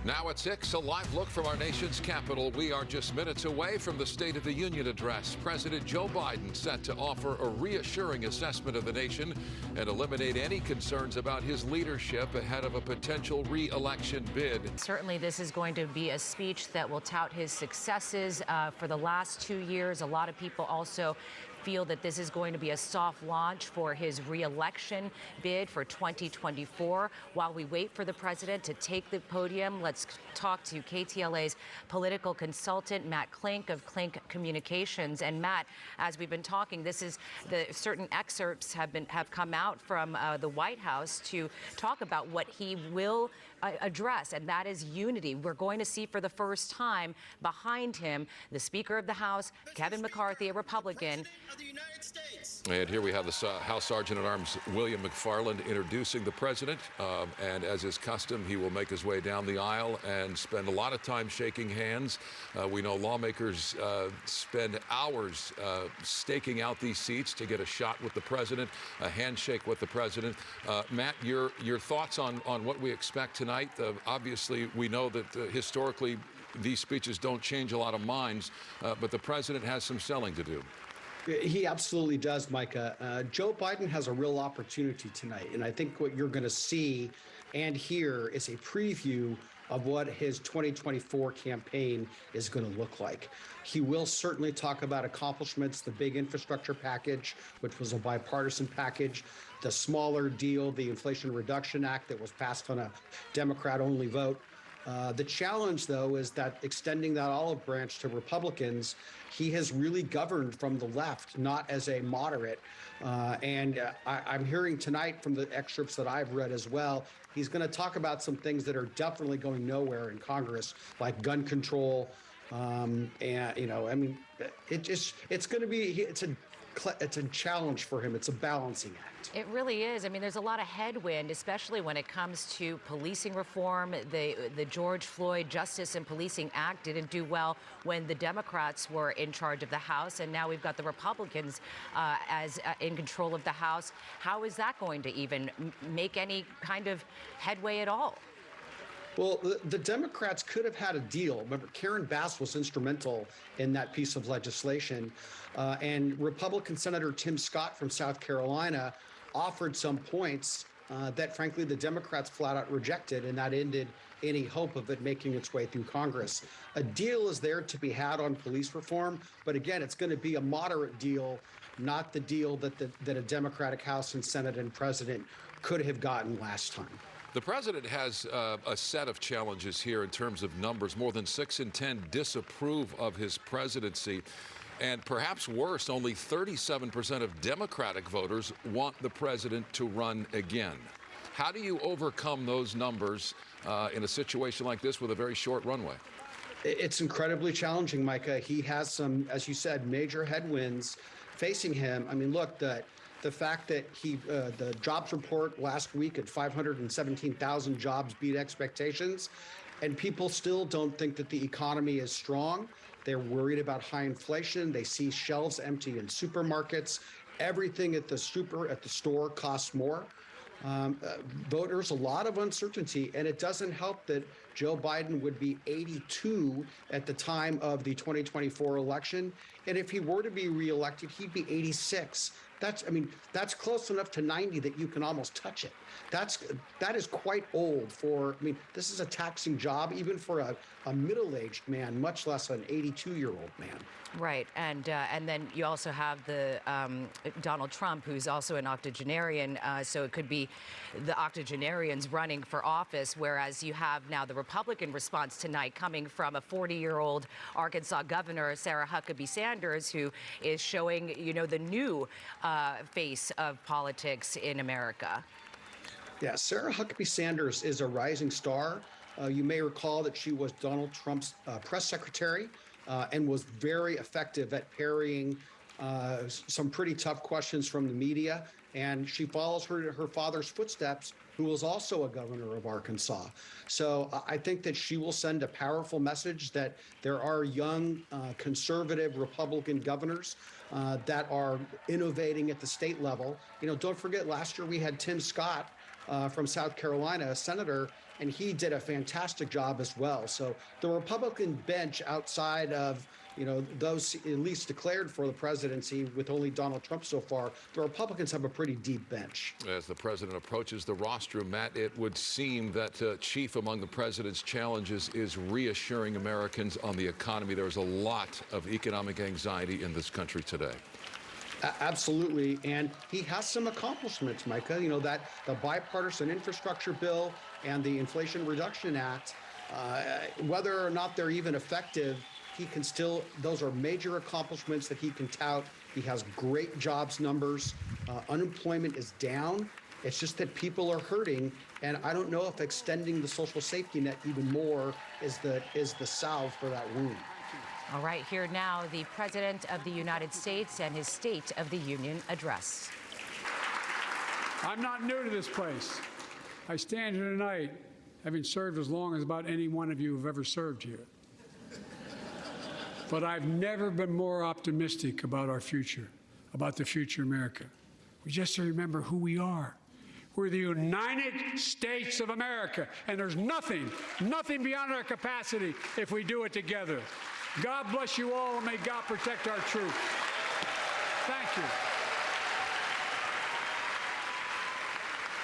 Now at 6, a live look from our nation's capital. We are just minutes away from the State of the Union address. President Joe Biden set to offer a reassuring assessment of the nation and eliminate any concerns about his leadership ahead of a potential re-election bid. Certainly, this is going to be a speech that will tout his successes for the last 2 years. A lot of people also feel that this is going to be a soft launch for his re-election bid for 2024. While we wait for the president to take the podium, let's talk to KTLA's political consultant, Matt Klink of Klink Communications. And Matt, as we've been talking, this is certain excerpts have come out from the White House to talk about what he will address, and that is unity. We're going to see for the first time behind him the Speaker of the House, Kevin McCarthy, a Republican. And here we have the House Sergeant at Arms, William McFarland, introducing the president. And as is custom, he will make his way down the aisle and spend a lot of time shaking hands. We know lawmakers spend hours staking out these seats to get a shot with the president, a handshake with the president. Matt, your thoughts on what we expect tonight? Obviously, we know that historically these speeches don't change a lot of minds, but the president has some selling to do. He absolutely does, Micah. Joe Biden has a real opportunity tonight, and I think what you're going to see and hear is a preview of what his 2024 campaign is going to look like. He will certainly talk about accomplishments, the big infrastructure package, which was a bipartisan package, the smaller deal, the Inflation Reduction Act that was passed on a Democrat-only vote. The challenge, though, is that extending that olive branch to Republicans, he has really governed from the left, not as a moderate. I'm hearing tonight from the excerpts that I've read as well, he's going to talk about some things that are definitely going nowhere in Congress, like gun control. It's a challenge for him. It's a balancing act. It really is. I mean, there's a lot of headwind, especially when it comes to policing reform. The George Floyd Justice and Policing Act didn't do well when the Democrats were in charge of the House, and now we've got the Republicans in control of the House. How is that going to even make any kind of headway at all? Well, the Democrats could have had a deal. Remember, Karen Bass was instrumental in that piece of legislation. And Republican Senator Tim Scott from South Carolina offered some points that, frankly, the Democrats flat out rejected, and that ended any hope of it making its way through Congress. A deal is there to be had on police reform, but again, it's going to be a moderate deal, not the deal that a Democratic House and Senate and president could have gotten last time. The president has a set of challenges here in terms of numbers. More than 6 in 10 disapprove of his presidency. And perhaps worse, only 37% of Democratic voters want the president to run again. How do you overcome those numbers in a situation like this with a very short runway? It's incredibly challenging, Micah. He has some, as you said, major headwinds facing him. I mean, look, the fact that the jobs report last week at 517,000 jobs beat expectations, and people still don't think that the economy is strong. They're worried about high inflation. They see shelves empty in supermarkets. Everything at the store costs more. Voters, a lot of uncertainty, and it doesn't help that Joe Biden would be 82 at the time of the 2024 election. And if he were to be reelected, he'd be 86. That's close enough to 90 that you can almost touch it. That is quite old this is a taxing job, even for a middle-aged man, much less an 82-year-old man. Right. And then you also have the Donald Trump, who's also an octogenarian. So it could be the octogenarians running for office, whereas you have now the Republican response tonight coming from a 40-year-old Arkansas governor, Sarah Huckabee Sanders, who is showing, the new face of politics in America. Yeah, Sarah Huckabee Sanders is a rising star. You may recall that she was Donald Trump's press secretary and was very effective at parrying some pretty tough questions from the media. And she follows her father's footsteps, who was also a governor of Arkansas. So I think that she will send a powerful message that there are young conservative Republican governors that are innovating at the state level. Don't forget, last year we had Tim Scott from South Carolina, a senator, and he did a fantastic job as well. So the Republican bench outside of those at least declared for the presidency, with only Donald Trump so far, the Republicans have a pretty deep bench. As the president approaches the rostrum, Matt, it would seem that chief among the president's challenges is reassuring Americans on the economy. There's a lot of economic anxiety in this country today. Absolutely. And he has some accomplishments, Micah. That the bipartisan infrastructure bill and the Inflation Reduction Act, whether or not they're even effective, he can still, those are major accomplishments that he can tout. He has great jobs numbers. Unemployment is down. It's just that people are hurting. And I don't know if extending the social safety net even more is the salve for that wound. All right, here now, the President of the United States and his State of the Union address. I'm not new to this place. I stand here tonight having served as long as about any one of you have ever served here. But I've never been more optimistic about our future, about the future of America. We just have to remember who we are. We're the United States of America, and there's nothing beyond our capacity if we do it together. God bless you all, and may God protect our troops. Thank you.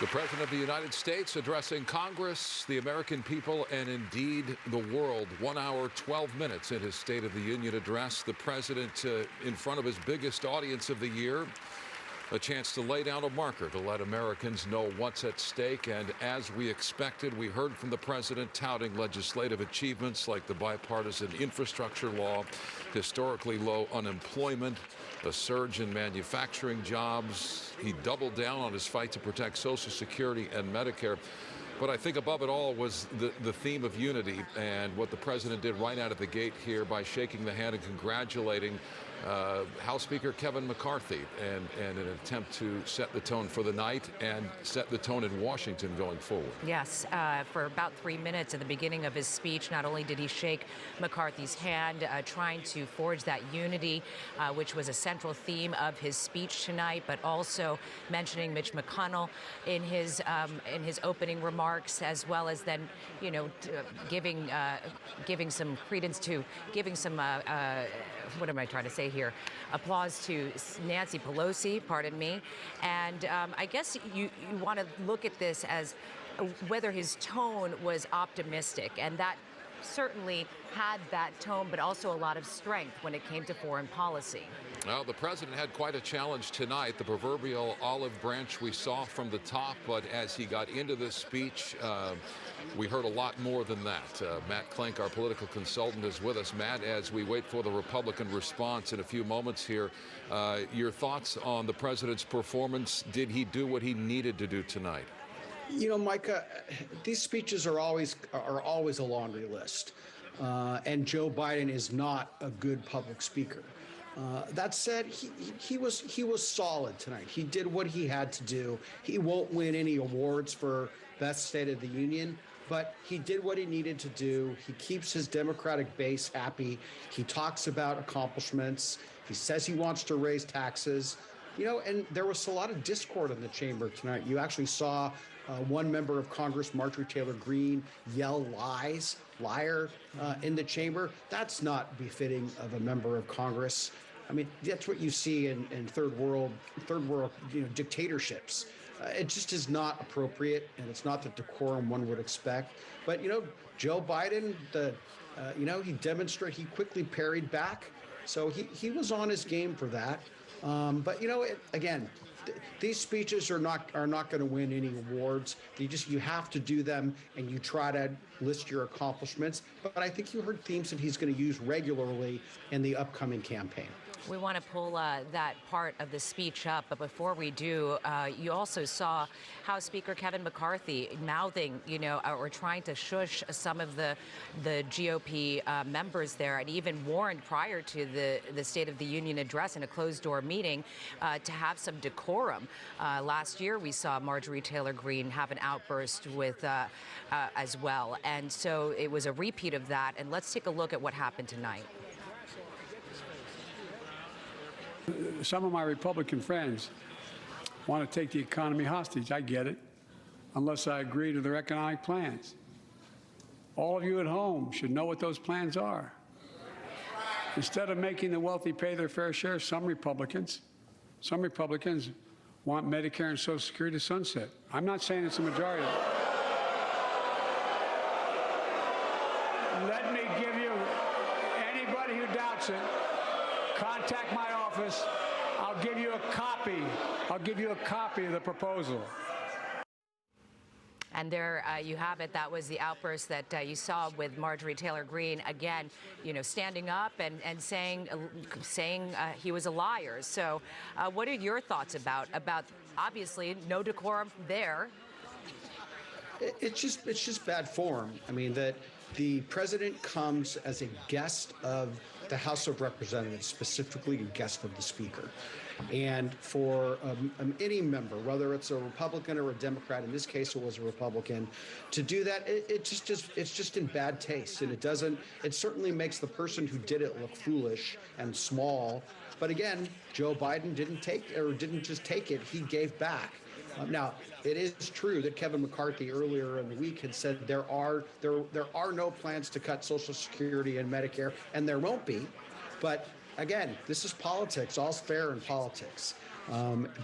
The President of the United States addressing Congress, the American people, and indeed the world. 1 hour, 12 minutes in his State of the Union address. The President in front of his biggest audience of the year. A chance to lay down a marker to let Americans know what's at stake. And as we expected, we heard from the president touting legislative achievements like the bipartisan infrastructure law, historically low unemployment, a surge in manufacturing jobs. He doubled down on his fight to protect Social Security and Medicare. But I think above it all was the theme of unity, and what the president did right out of the gate here by shaking the hand and congratulating House Speaker Kevin McCarthy, and an attempt to set the tone for the night and set the tone in Washington going forward. Yes, for about 3 minutes at the beginning of his speech, not only did he shake McCarthy's hand, trying to forge that unity, which was a central theme of his speech tonight, but also mentioning Mitch McConnell in his opening remarks, as well as then, giving some credence to, giving some what am I trying to say here? Applause to Nancy Pelosi, pardon me. And I guess you want to look at this as whether his tone was optimistic, and that certainly had that tone, but also a lot of strength when it came to foreign policy. Well, the president had quite a challenge tonight, the proverbial olive branch we saw from the top, but as he got into this speech, we heard a lot more than that. Matt Klink, our political consultant, is with us. Matt, as we wait for the Republican response in a few moments here, your thoughts on the president's performance? Did he do what he needed to do tonight? Micah, these speeches are always a laundry list, and Joe Biden is not a good public speaker. That said, he was solid tonight. He did what he had to do. He won't win any awards for Best State of the Union, but he did what he needed to do. He keeps his Democratic base happy. He talks about accomplishments. He says he wants to raise taxes. And there was a lot of discord in the chamber tonight. You actually saw one member of Congress, Marjorie Taylor Greene, yell liar in the chamber. That's not befitting of a member of Congress. I mean, that's what you see in third world dictatorships. It just is not appropriate, and it's not the decorum one would expect. But Joe Biden, he quickly parried back, so he was on his game for that. But again, these speeches are not going to win any awards. You have to do them, and you try to list your accomplishments. But I think you heard themes that he's going to use regularly in the upcoming campaign. We want to pull that part of the speech up, but before we do, you also saw House Speaker Kevin McCarthy mouthing, or trying to shush some of the GOP members there, and even warned prior to the State of the Union address in a closed-door meeting to have some decorum. Last year, we saw Marjorie Taylor Greene have an outburst with as well, and so it was a repeat of that. And let's take a look at what happened tonight. Some of my Republican friends want to take the economy hostage. I get it, unless I agree to their economic plans. All of you at home should know what those plans are. Instead of making the wealthy pay their fair share, some Republicans want Medicare and Social Security to sunset. I'm not saying it's a majority. Let me give you, anybody who doubts it, contact my office. I'll give you a copy. I'll give you a copy of the proposal. And there you have it. That was the outburst that you saw with Marjorie Taylor Greene, again, standing up and saying he was a liar. So what are your thoughts about obviously no decorum there? It's just bad form. I mean, that the president comes as a guest of the House of Representatives, specifically a guest of the Speaker. And for any member, whether it's a Republican or a Democrat, in this case it was a Republican, to do that, it's just in bad taste, and it certainly makes the person who did it look foolish and small. But again, Joe Biden didn't just take it; he gave back. Now, it is true that Kevin McCarthy earlier in the week had said there are no plans to cut Social Security and Medicare, and there won't be. But again, this is politics. All's fair in politics.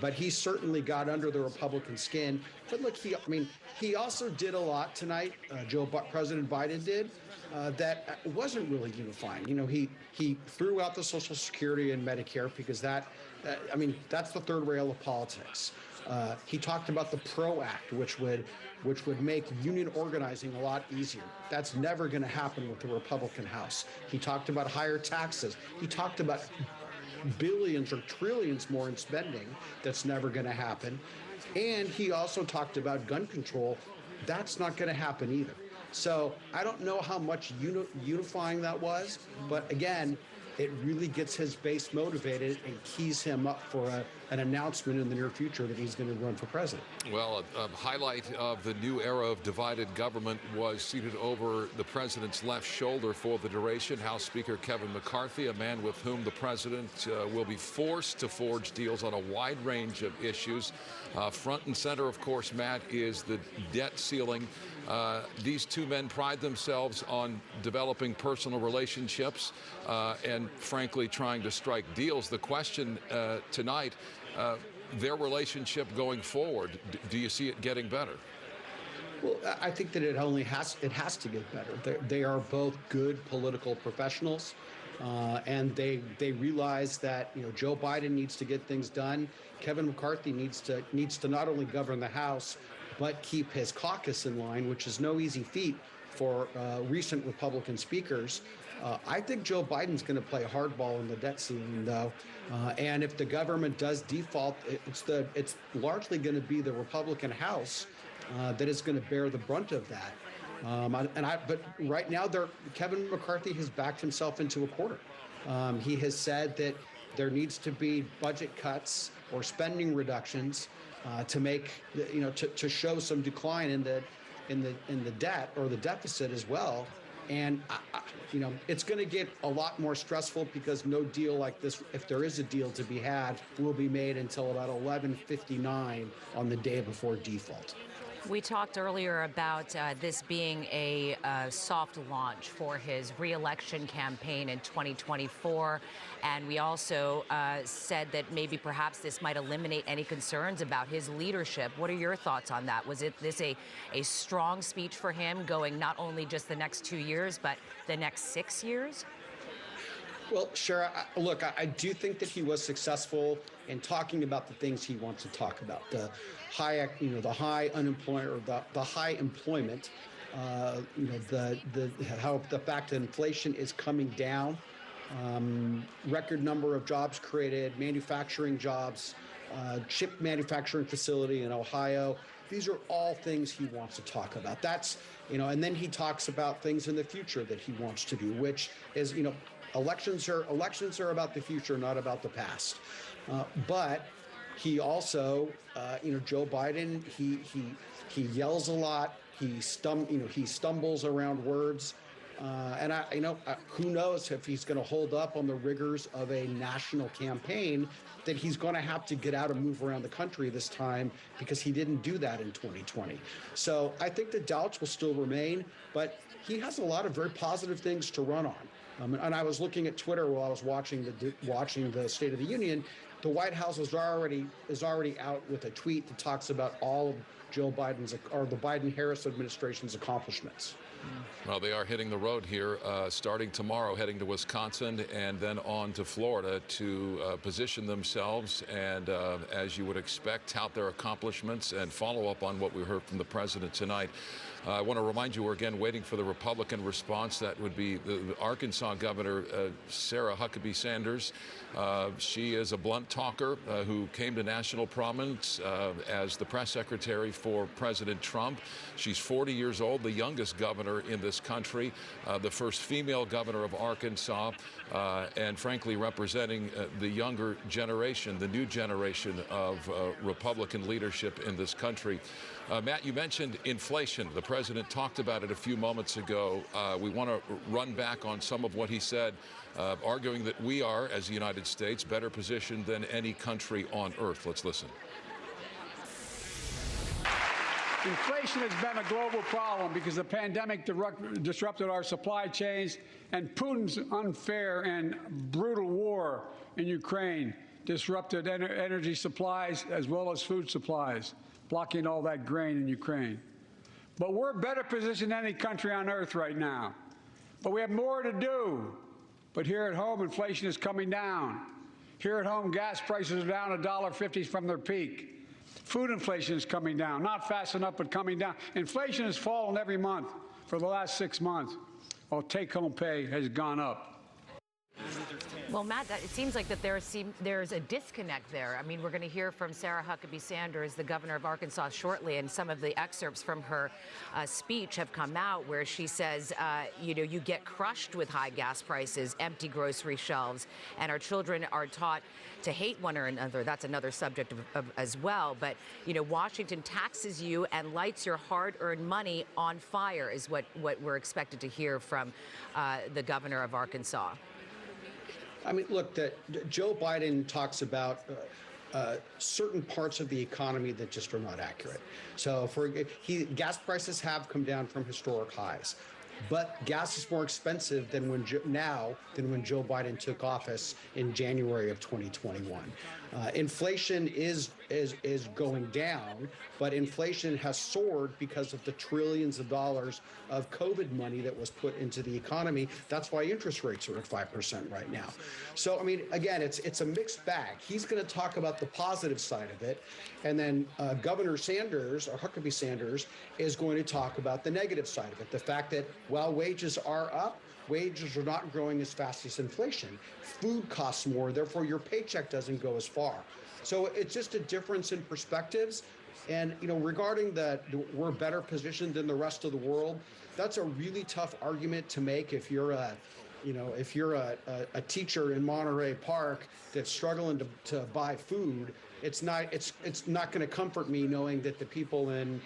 But he certainly got under the Republican skin. But look, he also did a lot tonight. President Biden did that wasn't really unifying. He threw out the Social Security and Medicare because that's the third rail of politics. He talked about the PRO Act, which would make union organizing a lot easier. That's never going to happen with the Republican House. He talked about higher taxes. He talked about billions or trillions more in spending. That's never going to happen. And he also talked about gun control. That's not going to happen either. So I don't know how much unifying that was, but again, it really gets his base motivated and keys him up for an announcement in the near future that he's going to run for president. Well, a highlight of the new era of divided government was seated over the president's left shoulder for the duration. House Speaker Kevin McCarthy, a man with whom the president will be forced to forge deals on a wide range of issues. Front and center, of course, Matt, is the debt ceiling. These two men pride themselves on developing personal relationships and, frankly, trying to strike deals. The question tonight, their relationship going forward, do you see it getting better? Well, I think that it has to get better. They are both good political professionals, and they realize that Joe Biden needs to get things done. Kevin McCarthy needs to not only govern the House, but keep his caucus in line, which is no easy feat for recent Republican speakers. I think Joe Biden's going to play hardball in the debt ceiling, though. And if the government does default, it's largely going to be the Republican House that is going to bear the brunt of that. But right now, Kevin McCarthy has backed himself into a corner. He has said that there needs to be budget cuts or spending reductions to show some decline in the debt or the deficit as well. And it's going to get a lot more stressful because no deal like this, if there is a deal to be had, will be made until about 11:59 on the day before default. We talked earlier about this being a soft launch for his re-election campaign in 2024. And we also said that maybe perhaps this might eliminate any concerns about his leadership. What are your thoughts on that? Was this a strong speech for him going not only just the next 2 years, but the next 6 years? Well, sure. Look, I do think that he was successful in talking about the things he wants to talk about. The high unemployment or the high employment, how the fact that inflation is coming down, record number of jobs created, manufacturing jobs, chip manufacturing facility in Ohio. These are all things he wants to talk about. That's, and then he talks about things in the future that he wants to do, which is, elections are about the future, not about the past. But he also, Joe Biden, he yells a lot. He stumbles around words. Who knows if he's going to hold up on the rigors of a national campaign that he's going to have to get out and move around the country this time because he didn't do that in 2020. So I think the doubts will still remain, but he has a lot of very positive things to run on. And I was looking at Twitter while I was watching the State of the Union. The White House is already out with a tweet that talks about all of Joe Biden's or the Biden-Harris administration's accomplishments. Well, they are hitting the road here, starting tomorrow, heading to Wisconsin and then on to Florida to position themselves and, as you would expect, tout their accomplishments and follow up on what we heard from the president tonight. I want to remind you we're again waiting for the Republican response. That would be the Arkansas Governor, Sarah Huckabee Sanders. She is a blunt talker who came to national prominence as the press secretary for President Trump. She's 40 years old, the youngest governor in this country, the first female governor of Arkansas, and frankly representing the younger generation, the new generation of Republican leadership in this country. Matt, you mentioned inflation. The president talked about it a few moments ago. We want to run back on some of what he said, arguing that we are, as the United States, better positioned than any country on earth. Let's listen. Inflation has been a global problem because the pandemic disrupted our supply chains, and Putin's unfair and brutal war in Ukraine disrupted energy supplies as well as food supplies, blocking all that grain in Ukraine. But we're better positioned than any country on earth right now. But we have more to do. But here at home, inflation is coming down. Here at home, gas prices are down $1.50 from their peak. Food inflation is coming down, not fast enough, but coming down. Inflation has fallen every month for the last 6 months, while take-home pay has gone up. Well, Matt, it seems like that there's a disconnect there. I mean, we're going to hear from Sarah Huckabee Sanders, the governor of Arkansas, shortly, and some of the excerpts from her speech have come out where she says, you get crushed with high gas prices, empty grocery shelves, and our children are taught to hate one another. That's another subject as well. But, Washington taxes you and lights your hard-earned money on fire is what we're expected to hear from the governor of Arkansas. I mean, look, Joe Biden talks about certain parts of the economy that just are not accurate. So gas prices have come down from historic highs, but gas is more expensive than when Joe Biden took office in January of 2021. Inflation is going down, but inflation has soared because of the trillions of dollars of COVID money that was put into the economy. That's why interest rates are at 5% right now. So, I mean, again, it's a mixed bag. He's going to talk about the positive side of it, and then Governor Sanders, or Huckabee Sanders, is going to talk about the negative side of it. The fact that while wages are up, wages are not growing as fast as inflation. Food costs more, therefore your paycheck doesn't go as far. So it's just a difference in perspectives. And, regarding that we're better positioned than the rest of the world, that's a really tough argument to make if you're a teacher in Monterey Park that's struggling to buy food. It's not going to comfort me knowing that the people in,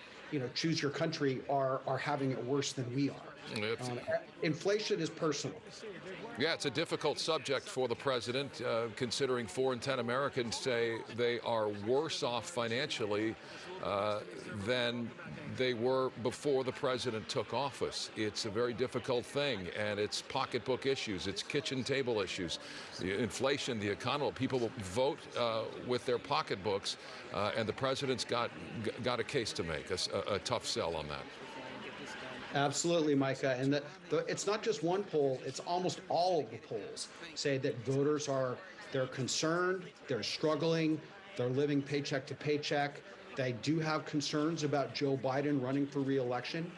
choose your country are having it worse than we are. Inflation is personal. Yeah, it's a difficult subject for the president, considering 4 in 10 Americans say they are worse off financially than they were before the president took office. It's a very difficult thing, and it's pocketbook issues, it's kitchen table issues, the inflation, the economy. People vote with their pocketbooks, and the president's got a case to make, a tough sell on that. Absolutely, Micah. And it's not just one poll, it's almost all of the polls say that voters they're concerned, they're struggling, they're living paycheck to paycheck. They do have concerns about Joe Biden running for re-election.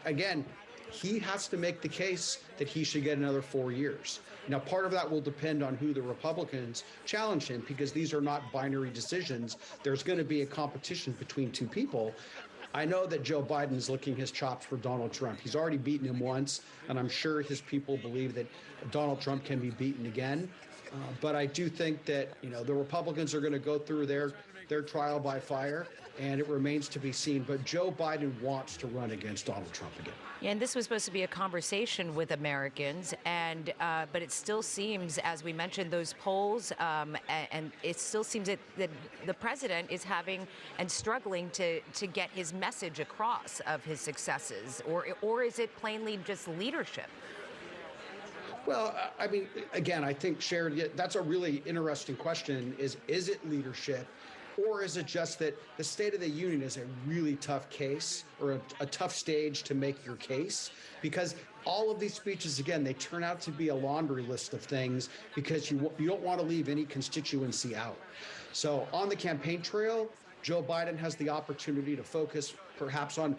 Again, he has to make the case that he should get another 4 years. Now, part of that will depend on who the Republicans challenge him, because these are not binary decisions. There's going to be a competition between two people. I know that Joe Biden is licking his chops for Donald Trump. He's already beaten him once, and I'm sure his people believe that Donald Trump can be beaten again. But I do think that, the Republicans are going to go through their trial by fire, and it remains to be seen. But Joe Biden wants to run against Donald Trump again. And this was supposed to be a conversation with Americans, but it still seems, as we mentioned, those polls, and it still seems that the president is having and struggling to get his message across of his successes, or is it plainly just leadership? Well, I mean, again, I think, Sharon, that's a really interesting question. Is it leadership? Or is it just that the State of the Union is a really tough case, or a tough stage to make your case? Because all of these speeches, again, they turn out to be a laundry list of things because you don't want to leave any constituency out. So on the campaign trail, Joe Biden has the opportunity to focus perhaps on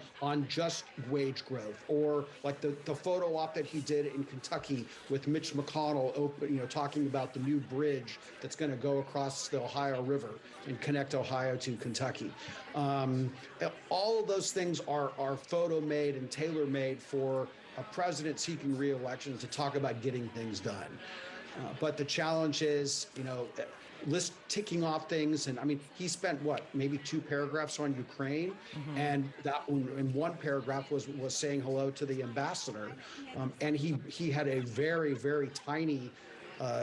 just wage growth, or like the photo op that he did in Kentucky with Mitch McConnell, talking about the new bridge that's going to go across the Ohio River and connect Ohio to Kentucky. All of those things are photo made and tailor made for a president seeking re-election to talk about getting things done. But the challenge is, list ticking off things. And I mean, he spent maybe 2 paragraphs on Ukraine. Mm-hmm. And that in one paragraph was saying hello to the ambassador. And he had a very, very tiny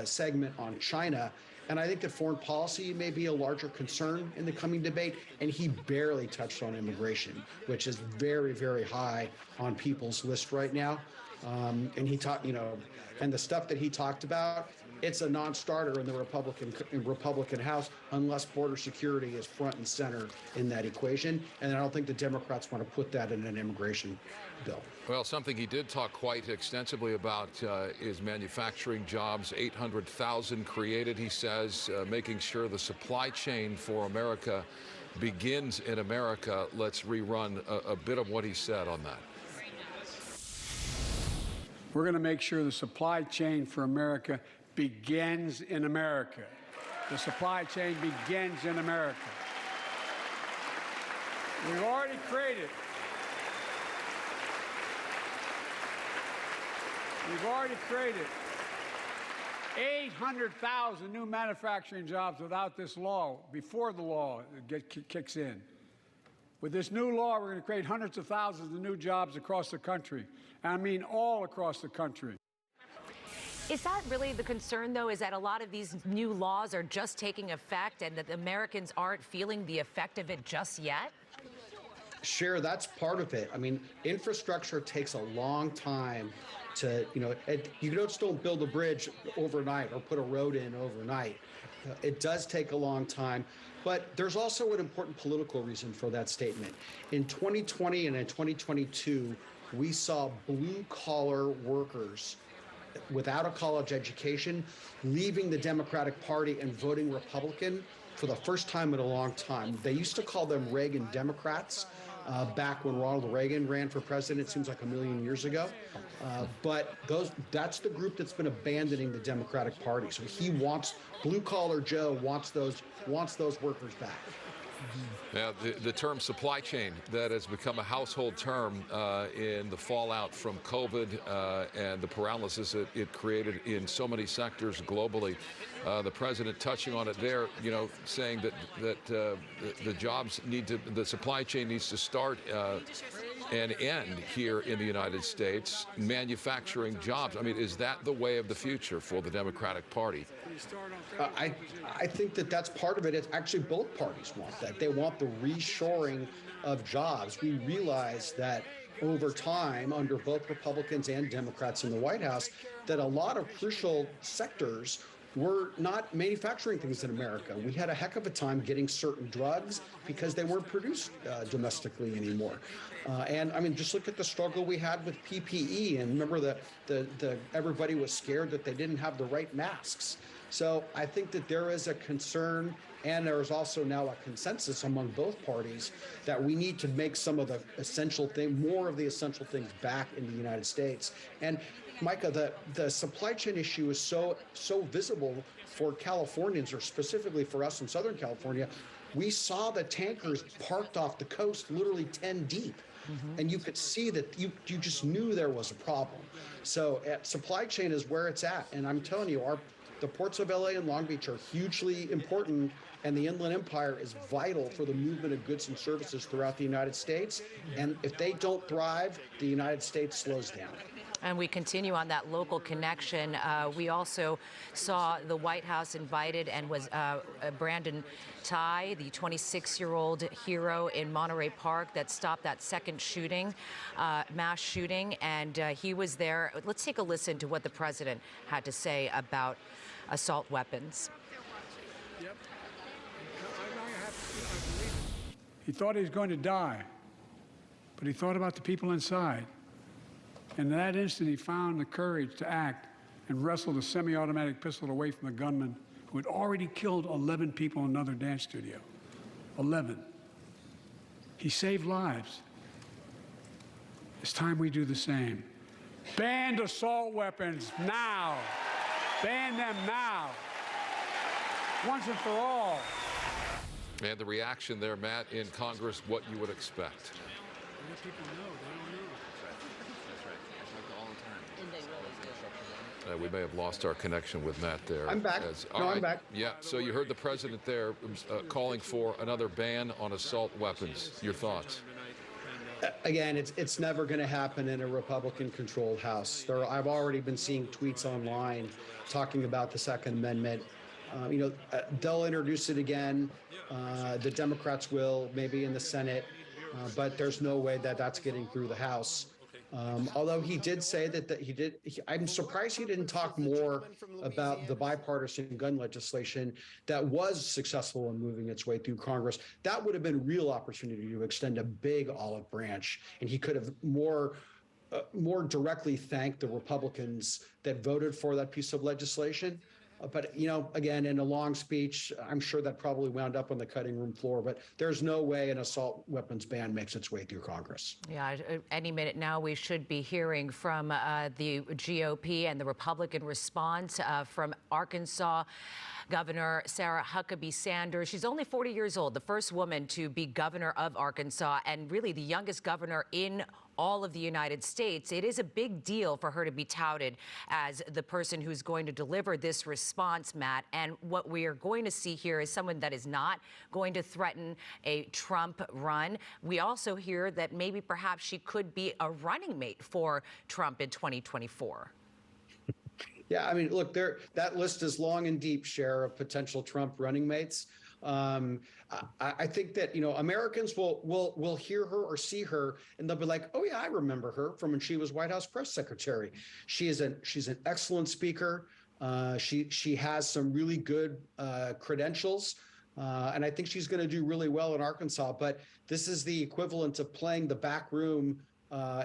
segment on China. And I think that foreign policy may be a larger concern in the coming debate. And he barely touched on immigration, which is very, very high on people's list right now. And he talked, and the stuff that he talked about, it's a non-starter in the Republican House unless border security is front and center in that equation. And I don't think the Democrats want to put that in an immigration bill. Well, something he did talk quite extensively about is manufacturing jobs, 800,000 created, he says, making sure the supply chain for America begins in America. Let's rerun a bit of what he said on that. We're going to make sure the supply chain for America begins in America. The supply chain begins in America. We've already created 800,000 new manufacturing jobs without this law, before the law kicks in. With this new law, we're going to create hundreds of thousands of new jobs across the country. And I mean all across the country. Is that really the concern, though, is that a lot of these new laws are just taking effect and that the Americans aren't feeling the effect of it just yet? Sure, that's part of it. I mean, infrastructure takes a long time to, you don't build a bridge overnight or put a road in overnight. It does take a long time. But there's also an important political reason for that statement. In 2020 and in 2022, we saw blue-collar workers without a college education leaving the Democratic Party and voting Republican for the first time in a long time. They used to call them Reagan Democrats back when Ronald Reagan ran for president. It seems like a million years ago. But that's the group that's been abandoning the Democratic Party. So blue-collar Joe wants those workers back. Now, the term supply chain, that has become a household term in the fallout from COVID and the paralysis it created in so many sectors globally. The president touching on it there, saying that the supply chain needs to start and end here in the United States, manufacturing jobs. I mean, is that the way of the future for the Democratic Party? I think that's part of it. It's actually both parties want that. They want the reshoring of jobs. We realize that over time, under both Republicans and Democrats in the White House, that a lot of crucial sectors were not manufacturing things in America. We had a heck of a time getting certain drugs because they weren't produced domestically anymore. And I mean, just look at the struggle we had with PPE. And remember that everybody was scared that they didn't have the right masks. So I think that there is a concern, and there is also now a consensus among both parties that we need to make some of the more of the essential things back in the United States. And Micah, the supply chain issue is so visible for Californians, or specifically for us in Southern California. We saw the tankers parked off the coast, literally 10 deep. Mm-hmm. And you could see that you just knew there was a problem. So supply chain is where it's at. And I'm telling you, the ports of LA and Long Beach are hugely important, and the Inland Empire is vital for the movement of goods and services throughout the United States. And if they don't thrive, the United States slows down. And we continue on that local connection. We also saw the White House invited and was Brandon Tai, the 26-year-old hero in Monterey Park that stopped that second shooting, mass shooting, and he was there. Let's take a listen to what the president had to say about assault weapons. Yep. He thought he was going to die, but he thought about the people inside. And in that instant, he found the courage to act and wrestled a semi-automatic pistol away from the gunman who had already killed 11 people in another dance studio. 11. He saved lives. It's time we do the same. Ban assault weapons now. Ban them now. Once and for all. And the reaction there, Matt, in Congress, what you would expect. People know. They don't know. We may have lost our connection with Matt there. I'm back. I'm back. Yeah, so you heard the president there calling for another ban on assault weapons. Your thoughts? Again, it's never going to happen in a Republican-controlled House. I've already been seeing tweets online talking about the Second Amendment. They'll introduce it again. The Democrats will, maybe in the Senate, but there's no way that that's getting through the House. Although he did say I'm surprised he didn't talk more about the bipartisan gun legislation that was successful in moving its way through Congress. That would have been a real opportunity to extend a big olive branch, and he could have more directly thanked the Republicans that voted for that piece of legislation. But, again, in a long speech, I'm sure that probably wound up on the cutting room floor. But there's no way an assault weapons ban makes its way through Congress. Yeah, any minute now we should be hearing from the GOP and the Republican response from Arkansas Governor Sarah Huckabee Sanders. She's only 40 years old, the first woman to be governor of Arkansas, and really the youngest governor in all of the United States. It is a big deal for her to be touted as the person who's going to deliver this response, Matt. And what we are going to see here is someone that is not going to threaten a Trump run. We also hear that maybe perhaps she could be a running mate for Trump in 2024. Yeah, I mean, look, that list is long and deep, Cher, of potential Trump running mates. I think that, Americans will hear her or see her and they'll be like, oh, yeah, I remember her from when she was White House press secretary. She's an excellent speaker. She has some really good credentials. And I think she's going to do really well in Arkansas. But this is the equivalent of playing the back room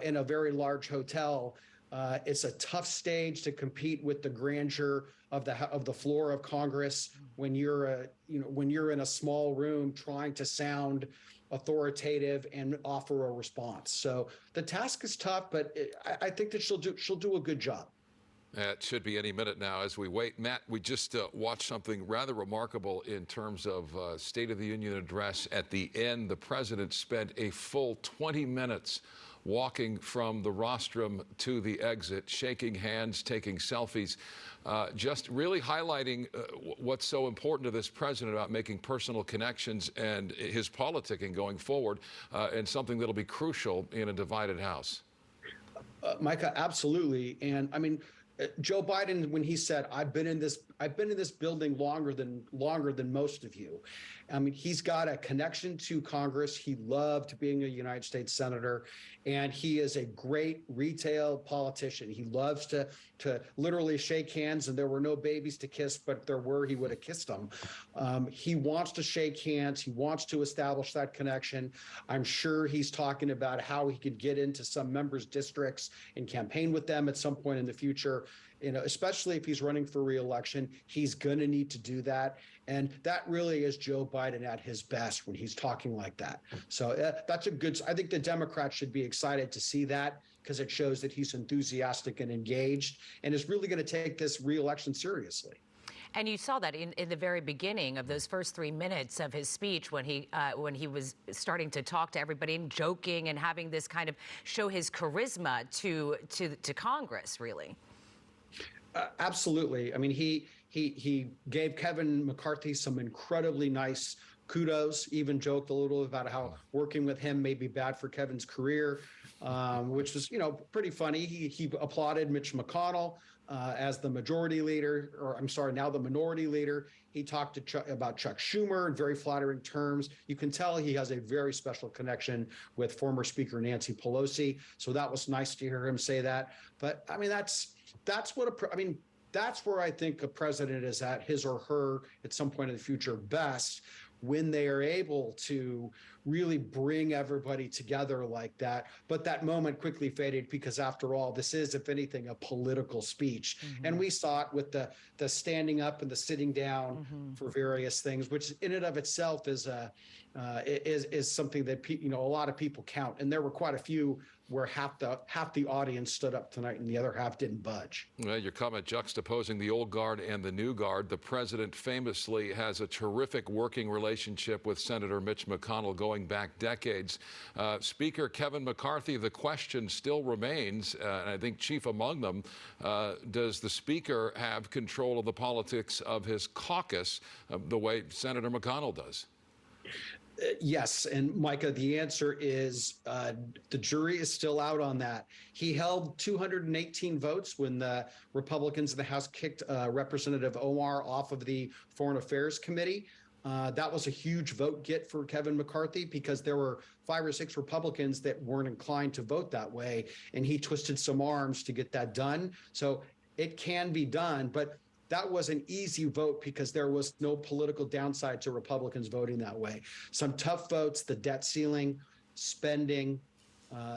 in a very large hotel. It's a tough stage to compete with the grandeur of the floor of Congress when you're in a small room trying to sound authoritative and offer a response. So the task is tough, but I think that she'll do a good job. It should be any minute now as we wait. Matt, we just watched something rather remarkable in terms of State of the Union address. At the end, the president spent a full 20 minutes walking from the rostrum to the exit, shaking hands, taking selfies, just really highlighting what's so important to this president about making personal connections and his politicking going forward, and something that'll be crucial in a divided House. Micah, absolutely. And I mean, Joe Biden, when he said, I've been in this building longer than most of you. I mean, he's got a connection to Congress. He loved being a United States senator, and he is a great retail politician. He loves to literally shake hands, and there were no babies to kiss, but there were, he would have kissed them. He wants to shake hands. He wants to establish that connection. I'm sure he's talking about how he could get into some members' districts and campaign with them at some point in the future. Especially if he's running for re-election, he's going to need to do that. And that really is Joe Biden at his best when he's talking like that. So that's I think the Democrats should be excited to see that, because it shows that he's enthusiastic and engaged and is really going to take this re-election seriously. And you saw that in the very beginning of those first 3 minutes of his speech when he was starting to talk to everybody and joking and having this kind of show his charisma to Congress, really. Absolutely. I mean, He gave Kevin McCarthy some incredibly nice kudos, even joked a little about how working with him may be bad for Kevin's career, which was, pretty funny. He applauded Mitch McConnell as the majority leader, or I'm sorry, now the minority leader. He talked to about Chuck Schumer in very flattering terms. You can tell he has a very special connection with former Speaker Nancy Pelosi. So that was nice to hear him say that. But I mean, that's where I think a president is at his or her at some point in the future best, when they are able to really bring everybody together like that. But that moment quickly faded because, after all, this is, if anything, a political speech. And we saw it with the standing up and the sitting down for various things, which in and of itself is something that a lot of people count. And there were quite a few where half the audience stood up tonight and the other half didn't budge. Well, your comment juxtaposing the old guard and the new guard. The president famously has a terrific working relationship with Senator Mitch McConnell going back decades. Speaker Kevin McCarthy, the question still remains, and I think chief among them, does the speaker have control of the politics of his caucus the way Senator McConnell does? Yes. And Micah, the answer is the jury is still out on that. He held 218 votes when the Republicans in the House kicked Representative Omar off of the Foreign Affairs Committee. That was a huge vote get for Kevin McCarthy because there were 5 or 6 Republicans that weren't inclined to vote that way. And he twisted some arms to get that done. So it can be done. But that was an easy vote because there was no political downside to Republicans voting that way. Some tough votes, the debt ceiling, spending.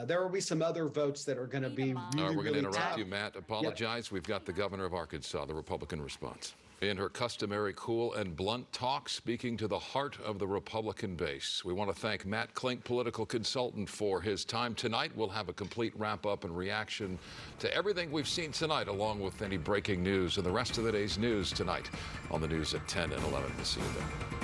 There will be some other votes that are going to be really, we're going to interrupt tough. you, Matt. Apologize. We've got the governor of Arkansas, the Republican response. In her customary cool and blunt talk, speaking to the heart of the Republican base. We want to thank Matt Klink, political consultant, for his time tonight. We'll have a complete wrap-up and reaction to everything we've seen tonight, along with any breaking news and the rest of the day's news tonight on the news at 10 and 11. We'll see you then.